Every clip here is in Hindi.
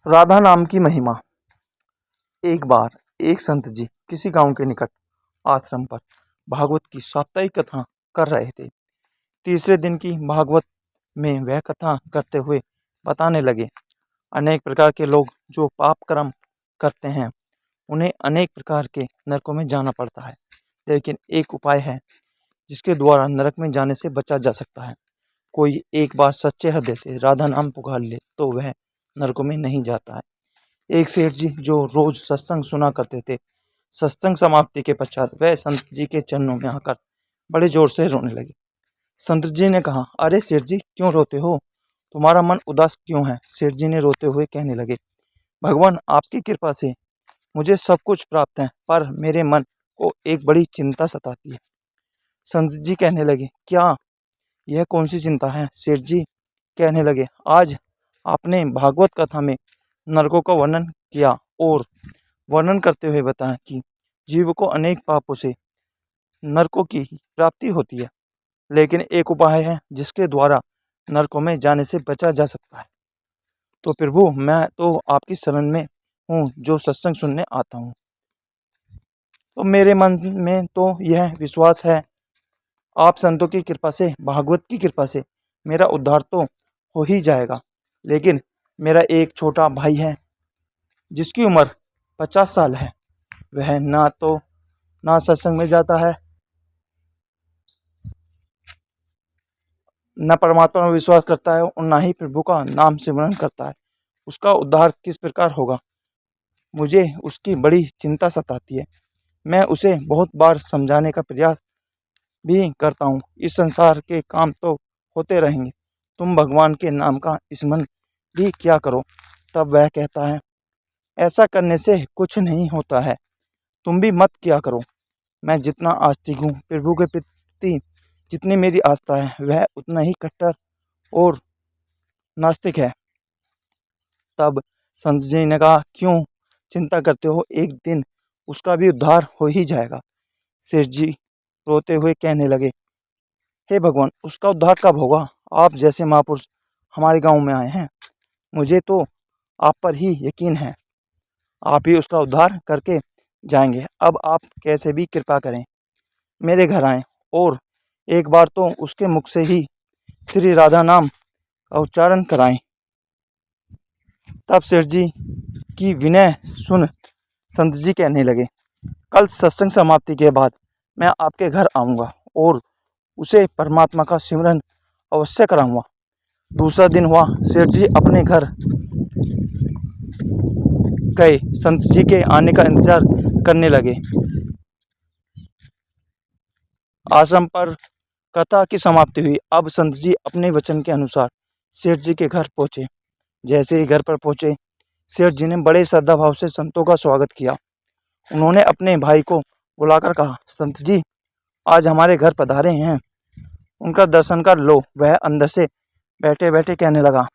राधा नाम की महिमा। एक बार एक संत जी किसी गांव के निकट आश्रम पर भागवत की साप्ताहिक कथा कर रहे थे। तीसरे दिन की भागवत में वह कथा करते हुए बताने लगे, अनेक प्रकार के लोग जो पाप कर्म करते हैं उन्हें अनेक प्रकार के नरकों में जाना पड़ता है, लेकिन एक उपाय है जिसके द्वारा नरक में जाने से बचा जा सकता है। कोई एक बार सच्चे हृदय से राधा नाम पुकार ले तो वह नरकों में नहीं जाता है। एक सेठ जी जो रोज सत्संग सुना करते थे, सत्संग समाप्ति के पश्चात वह संत जी के चरणों में आकर बड़े जोर से रोने लगे। संत जी ने कहा, अरे सेठ जी, क्यों रोते हो? तुम्हारा मन उदास क्यों है? सेठ जी ने रोते हुए कहने लगे, भगवान, आपकी कृपा से मुझे सब कुछ प्राप्त है, पर मेरे मन को एक बड़ी चिंता सताती है। संत जी कहने लगे, क्या, यह कौन सी चिंता है? सेठ जी कहने लगे, आज आपने भागवत कथा में नरकों का वर्णन किया और वर्णन करते हुए बताया कि जीव को अनेक पापों से नरकों की प्राप्ति होती है, लेकिन एक उपाय है जिसके द्वारा नरकों में जाने से बचा जा सकता है। तो प्रभु, मैं तो आपकी शरण में हूँ जो सत्संग सुनने आता हूँ। तो मेरे मन में तो यह विश्वास है, आप संतों की कृपा से, भागवत की कृपा से मेरा उद्धार तो हो ही जाएगा। लेकिन मेरा एक छोटा भाई है जिसकी उम्र 50 साल है। वह ना सत्संग में जाता है, न परमात्मा में विश्वास करता है और न ही प्रभु का नाम सिमरन करता है। उसका उद्धार किस प्रकार होगा? मुझे उसकी बड़ी चिंता सताती है। मैं उसे बहुत बार समझाने का प्रयास भी करता हूँ, इस संसार के काम तो होते रहेंगे, तुम भगवान के नाम का स्मरण भी किया करो। तब वह कहता है, ऐसा करने से कुछ नहीं होता है, तुम भी मत किया करो। मैं जितना आस्तिक हूँ, प्रभु के प्रति जितनी मेरी आस्था है, वह उतना ही कट्टर और नास्तिक है। तब संत जी ने कहा, क्यों चिंता करते हो, एक दिन उसका भी उद्धार हो ही जाएगा। शेष जी रोते हुए कहने लगे, हे भगवान, उसका उद्धार कब होगा? आप जैसे महापुरुष हमारे गांव में आए हैं, मुझे तो आप पर ही यकीन है, आप ही उसका उद्धार करके जाएंगे। अब आप कैसे भी कृपा करें, मेरे घर आएं और एक बार तो उसके मुख से ही श्री राधा नाम का उच्चारण कराएं। तब शेठ जी की विनय सुन संत जी कहने लगे, कल सत्संग समाप्ति के बाद मैं आपके घर आऊँगा और उसे परमात्मा का सिमरन अवश्य कराऊंगा। दूसरा दिन हुआ, सेठ जी अपने घर गए, संत जी के आने का इंतजार करने लगे। आश्रम पर कथा की समाप्ति हुई। अब संत जी अपने वचन के अनुसार सेठ जी के घर पहुंचे। जैसे ही घर पर पहुंचे, सेठ जी ने बड़े श्रद्धा भाव से संतों का स्वागत किया। उन्होंने अपने भाई को बुलाकर कहा, संत जी आज हमारे घर पधारे हैं, उनका दर्शन कर लो। वह अंदर से बैठे बैठे कहने लगा,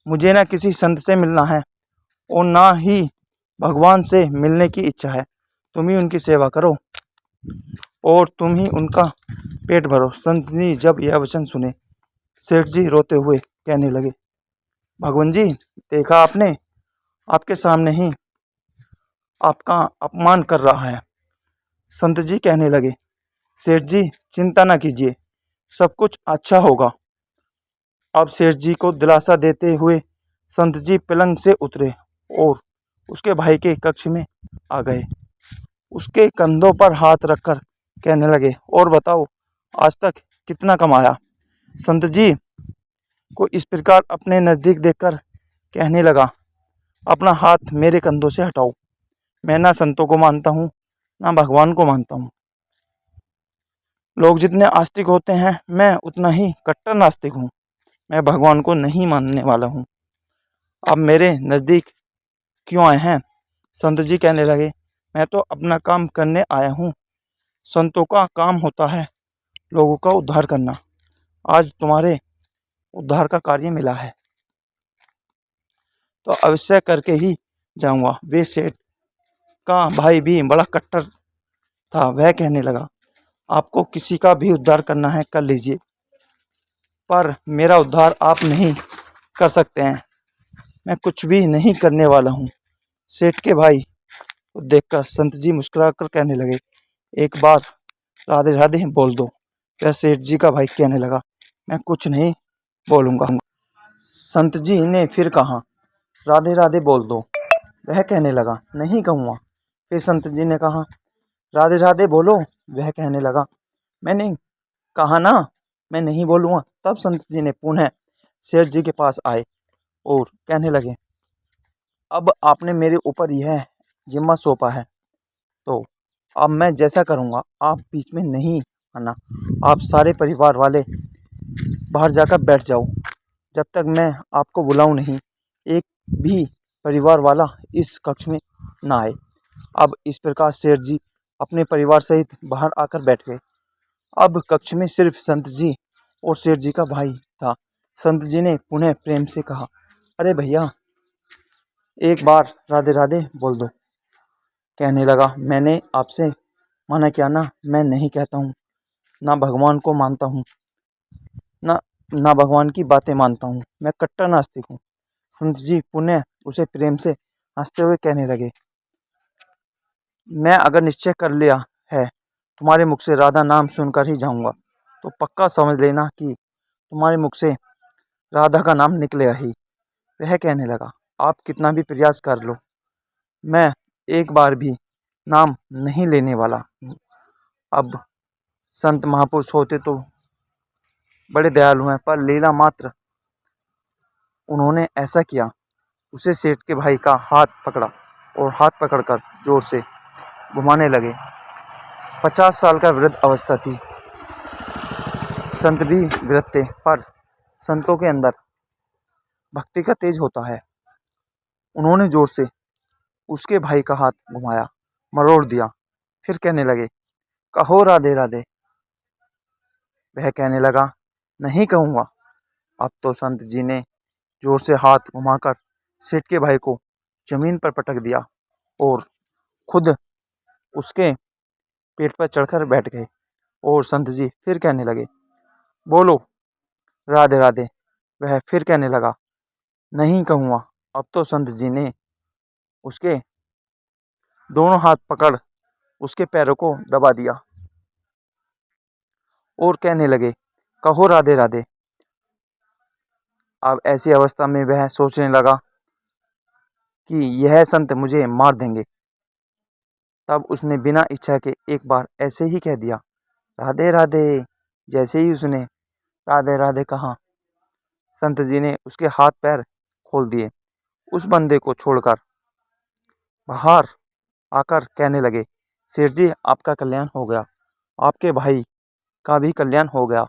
मुझे ना किसी संत से मिलना है और ना ही भगवान से मिलने की इच्छा है। तुम ही उनकी सेवा करो और तुम ही उनका पेट भरो। संत जी जब यह वचन सुने, सेठ जी रोते हुए कहने लगे, भगवान जी, देखा आपने, आपके सामने ही आपका अपमान कर रहा है। संत जी कहने लगे, सेठ जी चिंता ना कीजिए, सब कुछ अच्छा होगा। अब सेठ जी को दिलासा देते हुए संत जी पलंग से उतरे और उसके भाई के कक्ष में आ गए। उसके कंधों पर हाथ रखकर कहने लगे, और बताओ, आज तक कितना कमाया? संत जी को इस प्रकार अपने नज़दीक देखकर कहने लगा, अपना हाथ मेरे कंधों से हटाओ। मैं ना संतों को मानता हूँ, ना भगवान को मानता हूँ। लोग जितने आस्तिक होते हैं, मैं उतना ही कट्टर नास्तिक हूँ। मैं भगवान को नहीं मानने वाला हूँ। अब मेरे नज़दीक क्यों आए हैं? संत जी कहने लगे, मैं तो अपना काम करने आया हूँ। संतों का काम होता है लोगों का उद्धार करना। आज तुम्हारे उद्धार का कार्य मिला है तो अवश्य करके ही जाऊंगा। वे सेठ का भाई भी बड़ा कट्टर था। वह कहने लगा, आपको किसी का भी उद्धार करना है कर लीजिए, पर मेरा उद्धार आप नहीं कर सकते हैं। मैं कुछ भी नहीं करने वाला हूँ। सेठ के भाई को देखकर संत जी मुस्कुराकर कहने लगे, एक बार राधे राधे बोल दो। वह सेठ जी का भाई कहने लगा, मैं कुछ नहीं बोलूँगा। संत जी ने फिर कहा, राधे राधे बोल दो। वह कहने लगा, नहीं कहूँगा। फिर संत जी ने कहा, राधे राधे बोलो। वह कहने लगा, मैंने कहा ना, मैं नहीं बोलूँगा। तब संत जी ने पुनः सेठ जी के पास आए और कहने लगे, अब आपने मेरे ऊपर यह जिम्मा सौंपा है, तो अब मैं जैसा करूँगा आप बीच में नहीं आना। आप सारे परिवार वाले बाहर जाकर बैठ जाओ, जब तक मैं आपको बुलाऊं नहीं। एक भी परिवार वाला इस कक्ष में ना आए। अब इस प्रकार सेठ जी अपने परिवार सहित बाहर आकर बैठ गए। अब कक्ष में सिर्फ संत जी और सेठ जी का भाई था। संत जी ने पुनः प्रेम से कहा, अरे भैया, एक बार राधे राधे बोल दो। कहने लगा, मैंने आपसे मना किया ना, मैं नहीं कहता हूँ। ना भगवान को मानता हूँ, ना ना भगवान की बातें मानता हूँ। मैं कट्टर नास्तिक हूँ। संत जी पुनः उसे प्रेम से हंसते हुए कहने लगे, मैं अगर निश्चय कर लिया है, तुम्हारे मुख से राधा नाम सुनकर ही जाऊंगा, तो पक्का समझ लेना कि तुम्हारे मुख से राधा का नाम निकलेगा ही। वह कहने लगा, आप कितना भी प्रयास कर लो, मैं एक बार भी नाम नहीं लेने वाला हूँ। अब संत महापुरुष होते तो बड़े दयालु हैं, पर लीला मात्र उन्होंने ऐसा किया। उसे सेठ के भाई का हाथ पकड़ा और हाथ पकड़कर जोर से घुमाने लगे। 50 साल का वृद्ध अवस्था थी। संत भी वृद्ध थे, पर संतों के अंदर भक्ति का तेज होता है। उन्होंने जोर से उसके भाई का हाथ घुमाया, मरोड़ दिया। फिर कहने लगे, कहो राधे राधे। वह कहने लगा, नहीं कहूँगा। अब तो संत जी ने जोर से हाथ घुमाकर सेठ के भाई को जमीन पर पटक दिया और खुद उसके पेट पर चढ़कर बैठ गए। और संत जी फिर कहने लगे, बोलो राधे राधे। वह फिर कहने लगा, नहीं कहूँगा। अब तो संत जी ने उसके दोनों हाथ पकड़ उसके पैरों को दबा दिया और कहने लगे, कहो राधे राधे। अब ऐसी अवस्था में वह सोचने लगा कि यह संत मुझे मार देंगे। तब उसने बिना इच्छा के एक बार ऐसे ही कह दिया, राधे राधे। जैसे ही उसने राधे राधे कहा, संत जी ने उसके हाथ पैर खोल दिए। उस बंदे को छोड़कर बाहर आकर कहने लगे, सेठ जी, आपका कल्याण हो गया, आपके भाई का भी कल्याण हो गया।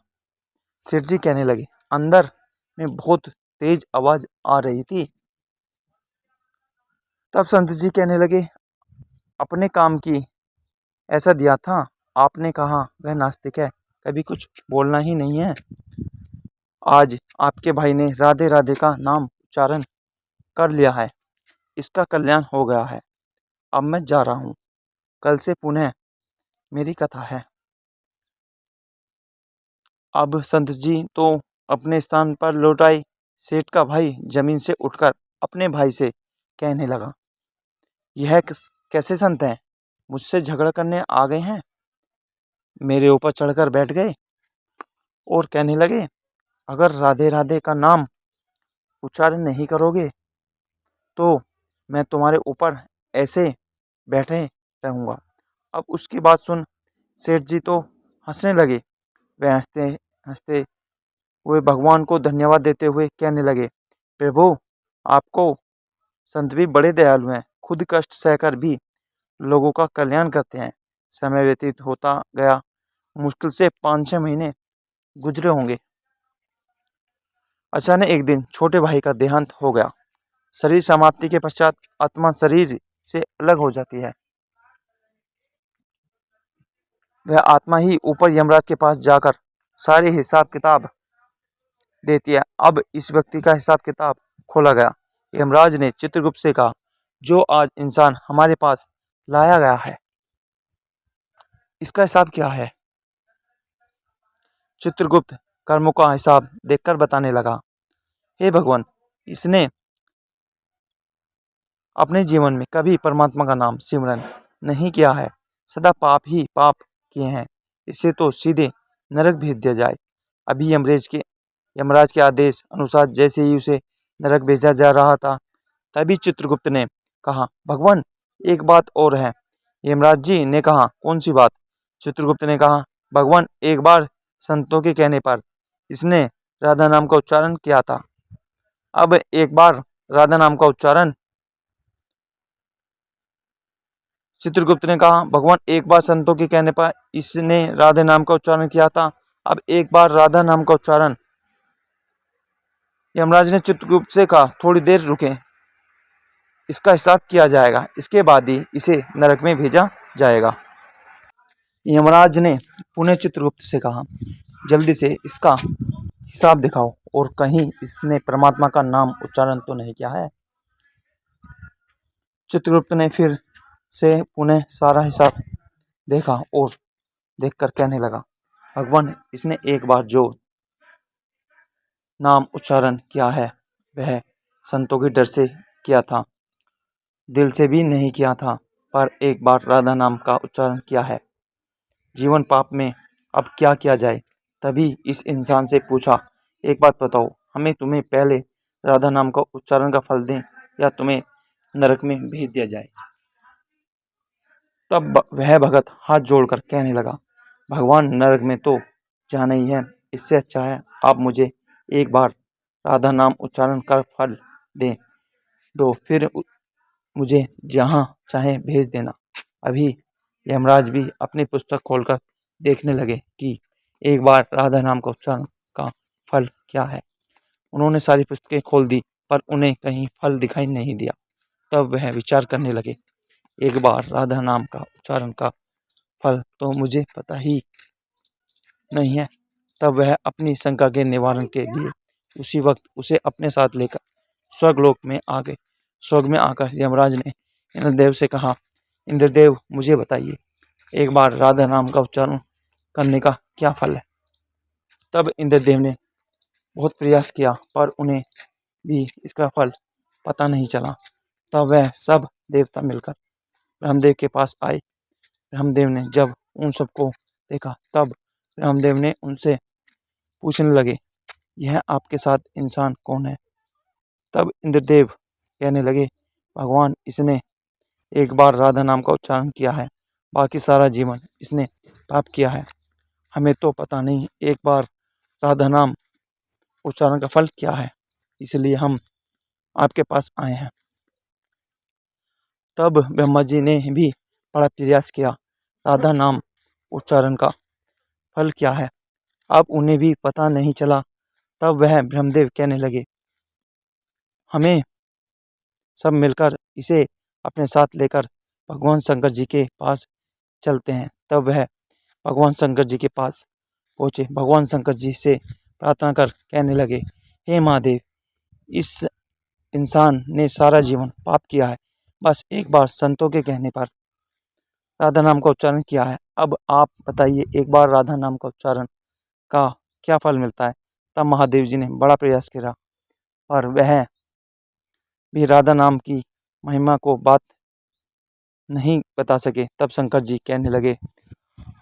सेठ जी कहने लगे, अंदर में बहुत तेज आवाज आ रही थी। तब संत जी कहने लगे, अपने काम की ऐसा दिया था, आपने कहा वह नास्तिक है, कभी कुछ बोलना ही नहीं है। आज आपके भाई ने राधे राधे का नाम उच्चारण कर लिया है, इसका कल्याण हो गया है। अब मैं जा रहा हूँ, कल से पुनः मेरी कथा है। अब संत जी तो अपने स्थान पर लौट आए। सेठ का भाई जमीन से उठकर अपने भाई से कहने लगा, यह कैसे संत हैं, मुझसे झगड़ा करने आ गए हैं, मेरे ऊपर चढ़कर बैठ गए और कहने लगे, अगर राधे राधे का नाम उच्चारण नहीं करोगे तो मैं तुम्हारे ऊपर ऐसे बैठे रहूँगा। अब उसकी बात सुन सेठ जी तो हंसने लगे। वह हंसते हंसते हुए भगवान को धन्यवाद देते हुए कहने लगे, प्रभु, आपको संत भी बड़े दयालु हैं, खुद कष्ट सहकर भी लोगों का कल्याण करते हैं। समय व्यतीत होता गया, मुश्किल से 5-6 महीने गुजरे होंगे। अचानक एक दिन छोटे भाई का देहांत हो गया। शरीर समाप्ति के पश्चात आत्मा शरीर से अलग हो जाती है। वह आत्मा ही ऊपर यमराज के पास जाकर सारे हिसाब किताब देती है। अब इस व्यक्ति का हिसाब किताब खोला गया। यमराज ने चित्रगुप्त से कहा, जो आज इंसान हमारे पास लाया गया है, इसका हिसाब क्या है? चित्रगुप्त कर्मों का हिसाब देखकर बताने लगा, हे भगवान, इसने अपने जीवन में कभी परमात्मा का नाम सिमरन नहीं किया है, सदा पाप ही पाप किए हैं, इसे तो सीधे नरक भेज दिया जाए। अभी यमराज के आदेश अनुसार जैसे ही उसे नरक भेजा जा रहा था, तभी चित्रगुप्त ने कहा, भगवान एक बात और है। यमराज जी ने कहा, कौन सी बात? चित्रगुप्त ने कहा, भगवान एक बार संतों के कहने पर इसने राधा नाम का उच्चारण किया था। अब एक बार राधा नाम का उच्चारण चित्रगुप्त ने कहा, भगवान एक बार संतों के कहने पर इसने राधा नाम का उच्चारण किया था। अब एक बार राधा नाम का उच्चारण। यमराज ने चित्रगुप्त से कहा, थोड़ी देर रुकें, इसका हिसाब किया जाएगा, इसके बाद ही इसे नरक में भेजा जाएगा। यमराज ने पुनः चित्रगुप्त से कहा, जल्दी से इसका हिसाब दिखाओ और कहीं इसने परमात्मा का नाम उच्चारण तो नहीं किया है। चित्रगुप्त ने फिर से पुनः सारा हिसाब देखा और देखकर कहने लगा, भगवान इसने एक बार जो नाम उच्चारण किया है वह संतों के डर से किया था, दिल से भी नहीं किया था, पर एक बार राधा नाम का उच्चारण किया है। जीवन पाप में, अब क्या किया जाए? तभी इस इंसान से पूछा, एक बात बताओ, हमें तुम्हें पहले राधा नाम का उच्चारण का फल दें या तुम्हें नरक में भेज दिया जाए? तब वह भगत हाथ जोड़कर कहने लगा, भगवान नरक में तो जाना ही है, इससे अच्छा है आप मुझे एक बार राधा नाम उच्चारण कर फल दें दो, फिर मुझे जहाँ चाहे भेज देना। अभी यमराज भी अपनी पुस्तक खोलकर देखने लगे कि एक बार राधा नाम का उच्चारण का फल क्या है। उन्होंने सारी पुस्तकें खोल दी, पर उन्हें कहीं फल दिखाई नहीं दिया। तब वह विचार करने लगे, एक बार राधा नाम का उच्चारण का फल तो मुझे पता ही नहीं है। तब वह अपनी शंका के निवारण के लिए उसी वक्त उसे अपने साथ लेकर स्वर्गलोक में आ गए। स्वर्ग में आकर यमराज ने इंद्रदेव से कहा, इंद्रदेव मुझे बताइए, एक बार राधा नाम का उच्चारण करने का क्या फल है? तब इंद्रदेव ने बहुत प्रयास किया, पर उन्हें भी इसका फल पता नहीं चला। तब वह सब देवता मिलकर ब्रह्मदेव के पास आए। ब्रह्मदेव ने जब उन सबको देखा, तब ब्रह्मदेव ने उनसे पूछने लगे, यह आपके साथ इंसान कौन है? तब इंद्रदेव कहने लगे, भगवान इसने एक बार राधा नाम का उच्चारण किया है, बाकी सारा जीवन इसने पाप किया है, हमें तो पता नहीं एक बार राधा नाम उच्चारण का फल क्या है, इसलिए हम आपके पास आए हैं। तब ब्रह्मा जी ने भी बड़ा प्रयास किया, राधा नाम उच्चारण का फल क्या है, अब उन्हें भी पता नहीं चला। तब वह ब्रह्मदेव कहने लगे, हमें सब मिलकर इसे अपने साथ लेकर भगवान शंकर जी के पास चलते हैं। तब वह भगवान शंकर जी के पास पहुँचे। भगवान शंकर जी से प्रार्थना कर कहने लगे, हे महादेव, इस इंसान ने सारा जीवन पाप किया है, बस एक बार संतों के कहने पर राधा नाम का उच्चारण किया है। अब आप बताइए, एक बार राधा नाम का उच्चारण का क्या फल मिलता है? तब महादेव जी ने बड़ा प्रयास किया, और वह भी राधा नाम की महिमा को बात नहीं बता सके। तब शंकर जी कहने लगे,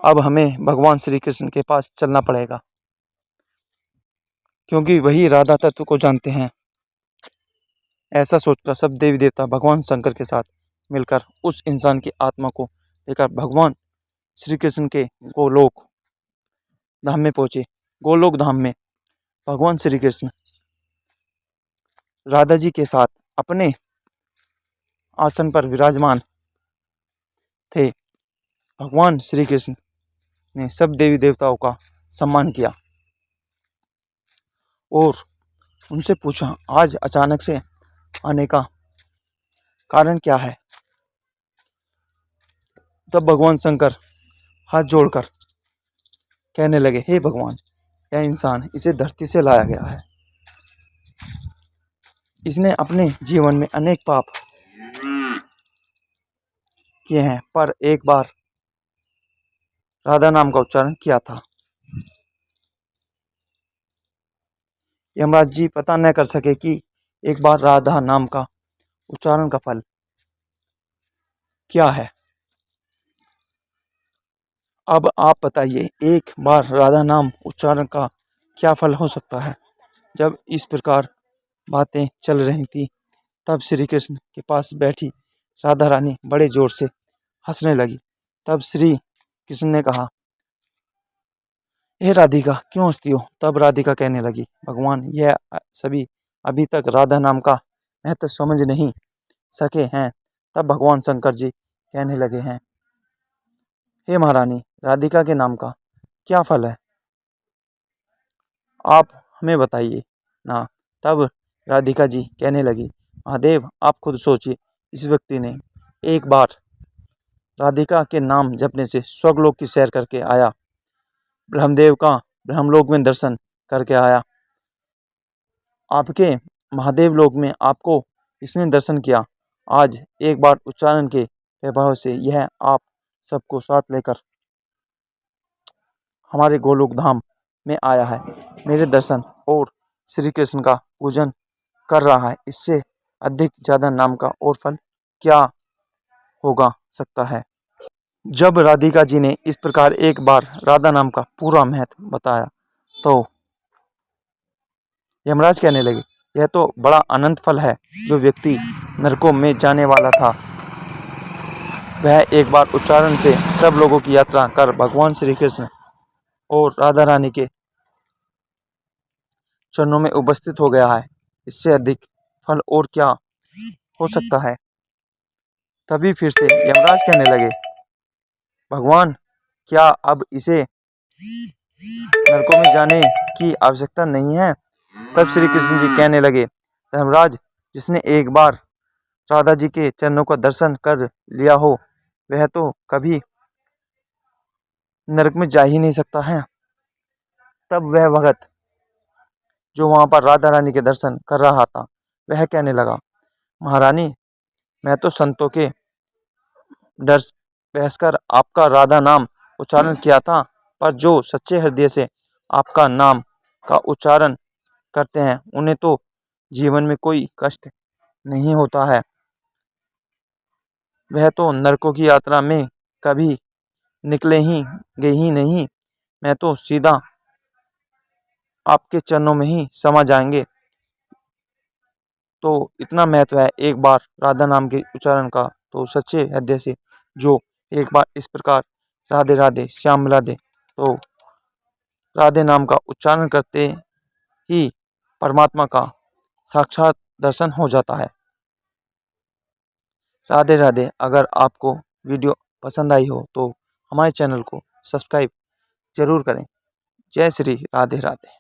अब हमें भगवान श्री कृष्ण के पास चलना पड़ेगा, क्योंकि वही राधा तत्व को जानते हैं। ऐसा सोचकर सब देवी देवता भगवान शंकर के साथ मिलकर उस इंसान की आत्मा को लेकर भगवान श्री कृष्ण के गोलोक धाम में पहुंचे। गोलोक धाम में भगवान श्री कृष्ण राधा जी के साथ अपने आसन पर विराजमान थे। भगवान श्री कृष्ण ने सब देवी देवताओं का सम्मान किया और उनसे पूछा, आज अचानक से आने का कारण क्या है? तब भगवान शंकर हाथ जोड़कर कहने लगे, हे भगवान, यह इंसान इसे धरती से लाया गया है, इसने अपने जीवन में अनेक पाप किए हैं, पर एक बार राधा नाम का उच्चारण किया था। यमराज जी पता न कर सके कि एक बार राधा नाम का उच्चारण का फल क्या है? अब आप बताइए, एक बार राधा नाम उच्चारण का क्या फल हो सकता है? जब इस प्रकार बातें चल रही थी, तब श्री कृष्ण के पास बैठी राधा रानी बड़े जोर से हंसने लगी। तब श्री कृष्ण ने कहा, हे राधिका, क्यों हंसती हो? तब राधिका कहने लगी, भगवान, यह सभी अभी तक राधा नाम का महत्व समझ नहीं सके हैं। तब भगवान शंकर जी कहने लगे हैं, हे महारानी, राधिका के नाम का क्या फल है? आप हमें बताइए ना। तब राधिका जी कहने लगी, महादेव, आप खुद सोचिए, इस व्यक्ति ने एक बार राधिका के नाम जपने से स्वर्गलोक की सैर करके आया, ब्रह्मदेव का ब्रह्मलोक में दर्शन करके आया, आपके महादेव लोक में आपको इसने दर्शन किया। आज एक बार उच्चारण के प्रभाव से यह आप सबको साथ लेकर हमारे गोलोक धाम में आया है, मेरे दर्शन और श्री कृष्ण का पूजन कर रहा है। इससे अधिक ज़्यादा नाम का और फल क्या होगा सकता है? जब राधिका जी ने इस प्रकार एक बार राधा नाम का पूरा महत्व बताया, तो यमराज कहने लगे, यह तो बड़ा अनंत फल है। जो व्यक्ति नरकों में जाने वाला था, वह एक बार उच्चारण से सब लोगों की यात्रा कर भगवान श्री कृष्ण और राधा रानी के चरणों में उपस्थित हो गया है। इससे अधिक फल और क्या हो सकता है? तभी फिर से यमराज कहने लगे, भगवान, क्या अब इसे नरकों में जाने की आवश्यकता नहीं है? तब श्री कृष्ण जी कहने लगे, धर्मराज, जिसने एक बार राधा जी के चरणों का दर्शन कर लिया हो, वह तो कभी नरक में जा ही नहीं सकता है। तब वह भगत जो वहां पर राधा रानी के दर्शन कर रहा था, वह कहने लगा, महारानी, मैं तो संतों के डर बहसकर आपका राधा नाम उच्चारण किया था, पर जो सच्चे हृदय से आपका नाम का उच्चारण करते हैं, उन्हें तो जीवन में कोई कष्ट नहीं होता है। वह तो नरकों की यात्रा में कभी निकले ही गए ही नहीं। मैं तो सीधा आपके चरणों में ही समा जाएंगे। तो इतना महत्व है एक बार राधा नाम के उच्चारण का, तो सच्चे हृदय से जो एक बार इस प्रकार राधे राधे श्याम राधे, तो राधे नाम का उच्चारण करते ही परमात्मा का साक्षात दर्शन हो जाता है। राधे राधे। अगर आपको वीडियो पसंद आई हो तो हमारे चैनल को सब्सक्राइब जरूर करें। जय श्री राधे राधे।